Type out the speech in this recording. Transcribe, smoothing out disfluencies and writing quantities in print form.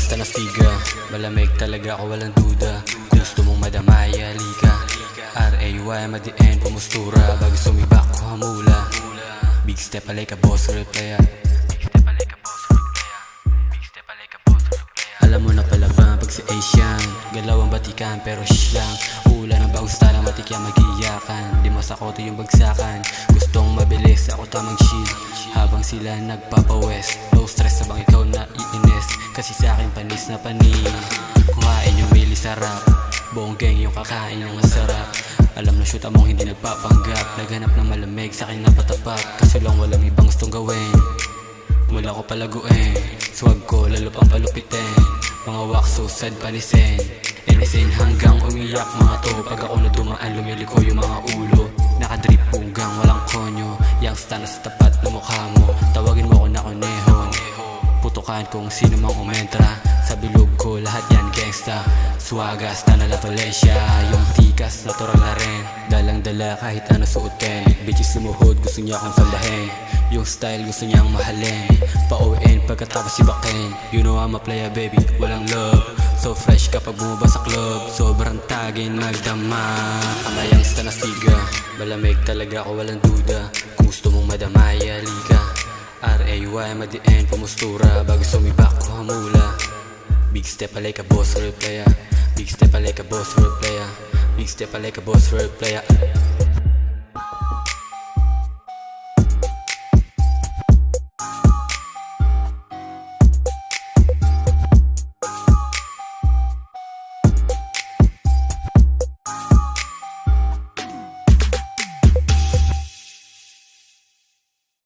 gangsta na siga, malamig talaga ako walang duda. Kung gusto mong madamay, halika. R.A.Y. madiin, pumustura. Bago sumibak ko hamula. Big step like a boss, real player. Alam mo na pala ba pag si Asian, galaw ang batikan pero shh lang. Ula ng bagong style ang matikya mag-iyakan. Di masakoto yung bagsakan. Gustong mabilis, ako tamang chill habang sila nagpapawest. No stress sabang ikaw na iinis, kasi sa akin panis na panis. Kuhain yung mili sarap, buong gang yung kakain ng masarap. Alam na shoot mong hindi nagpapanggap, naghanap ng malamig sa akin na patapat. Kaso lang walang ibang gustong gawin, mula ko palaguin. Swag ko lalo pang palupitin, mga wakso sad panisin. Inisin hanggang umiyak mga to. Pag ako na dumaan lumiliko yung mga ulo. Nakadrip pugang walang konyo, youngsta na sa tapat na mukha mo. Tawagin mo ko na konehon, putukan kung sino mang umentra. Sa bilog ko lahat yan gangsta. Swagas na nalatolensya, yung tikas natural na rin. Dalang dala kahit ano suotin. Bitches lumuhod gusto niya akong sambahin, yung style gusto niyang mahalin. Pa-ON pagkatapos ibakin. You know I'm a player baby, walang love. So fresh kapag bumaba sa club, sobrang tagin magdama. Ang youngsta na siga, malamig talaga ako walang duda. Kung gusto mong madamay, halika. R.A.Y. madiin, pumustura. Bago sumibak ko hamula. Big step like a boss, real player. Big step like a boss, real player. Big step like a boss, real player.